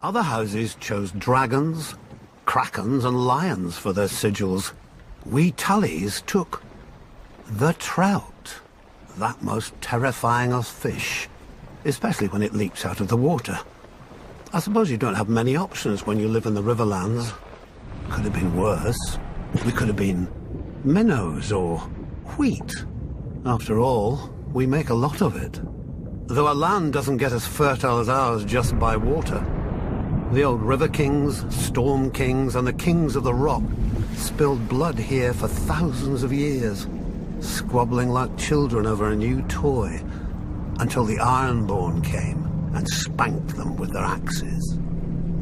Other houses chose dragons, krakens and lions for their sigils. We Tullys took the trout, that most terrifying of fish, especially when it leaps out of the water. I suppose you don't have many options when you live in the Riverlands. Could have been worse. We could have been minnows or wheat. After all, we make a lot of it. Though a land doesn't get as fertile as ours just by water. The old river kings, storm kings, and the kings of the rock spilled blood here for thousands of years, squabbling like children over a new toy, until the Ironborn came and spanked them with their axes.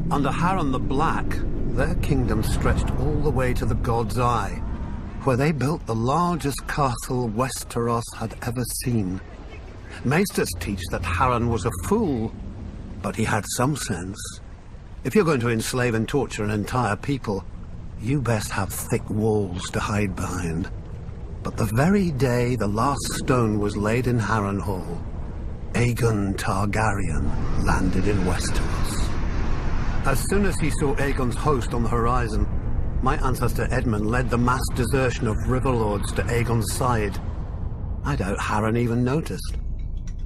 Under Harren the Black, their kingdom stretched all the way to the God's Eye, where they built the largest castle Westeros had ever seen. Maesters teach that Harren was a fool, but he had some sense. If you're going to enslave and torture an entire people, you best have thick walls to hide behind. But the very day the last stone was laid in Harrenhal, Aegon Targaryen landed in Westeros. As soon as he saw Aegon's host on the horizon, my ancestor Edmund led the mass desertion of Riverlords to Aegon's side. I doubt Harren even noticed.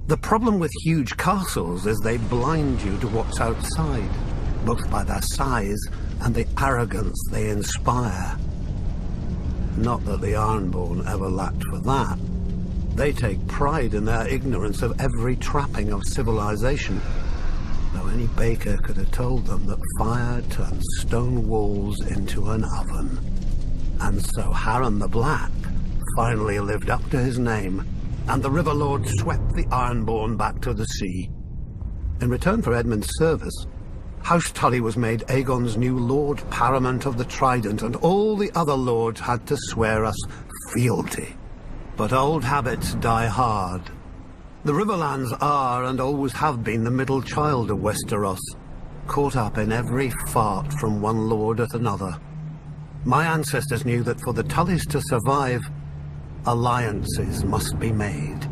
The problem with huge castles is they blind you to what's outside, both by their size and the arrogance they inspire. Not that the Ironborn ever lacked for that. They take pride in their ignorance of every trapping of civilization, though any baker could have told them that fire turns stone walls into an oven. And so Harren the Black finally lived up to his name, and the Riverlord swept the Ironborn back to the sea. In return for Edmund's service, House Tully was made Aegon's new Lord Paramount of the Trident, and all the other lords had to swear us fealty. But old habits die hard. The Riverlands are, and always have been, the middle child of Westeros, caught up in every fart from one lord at another. My ancestors knew that for the Tullys to survive, alliances must be made.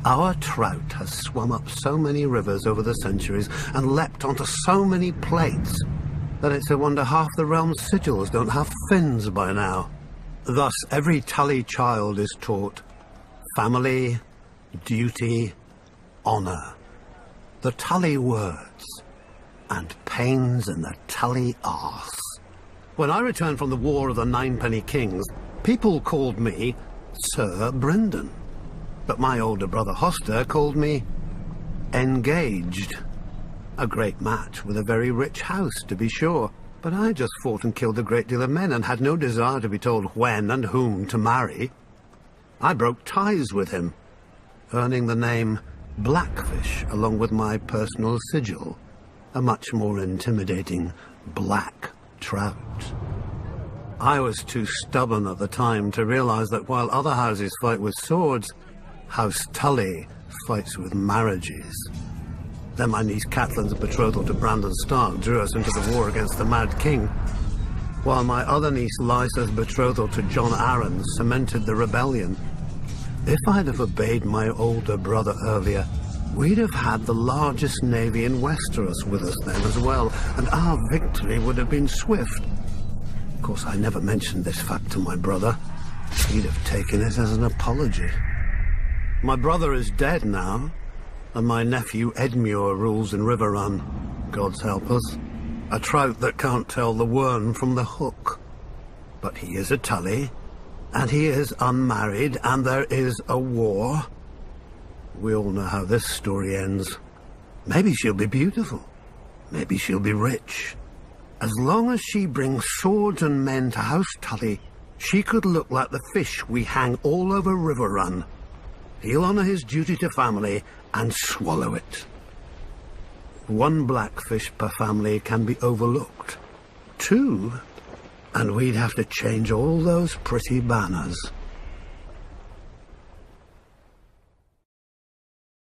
Our trout has swum up so many rivers over the centuries and leapt onto so many plates that it's a wonder half the realm's sigils don't have fins by now. Thus, every Tully child is taught family, duty, honor, the Tully words, and pains in the Tully arse. When I returned from the War of the Ninepenny Kings, people called me Sir Brynden. But my older brother Hoster called me Engaged. A great match with a very rich house, to be sure, but I just fought and killed a great deal of men and had no desire to be told when and whom to marry. I broke ties with him, earning the name Blackfish along with my personal sigil, a much more intimidating black trout. I was too stubborn at the time to realize that while other houses fight with swords, House Tully fights with marriages. Then my niece Catelyn's betrothal to Brandon Stark drew us into the war against the Mad King, while my other niece Lysa's betrothal to Jon Arryn cemented the rebellion. If I'd have obeyed my older brother earlier, we'd have had the largest navy in Westeros with us then as well, and our victory would have been swift. Of course, I never mentioned this fact to my brother. He'd have taken it as an apology. My brother is dead now, and my nephew Edmure rules in Riverrun, God's help us. A trout that can't tell the worm from the hook. But he is a Tully, and he is unmarried, and there is a war. We all know how this story ends. Maybe she'll be beautiful. Maybe she'll be rich. As long as she brings swords and men to House Tully, she could look like the fish we hang all over Riverrun. He'll honor his duty to family and swallow it. One blackfish per family can be overlooked. Two, and we'd have to change all those pretty banners.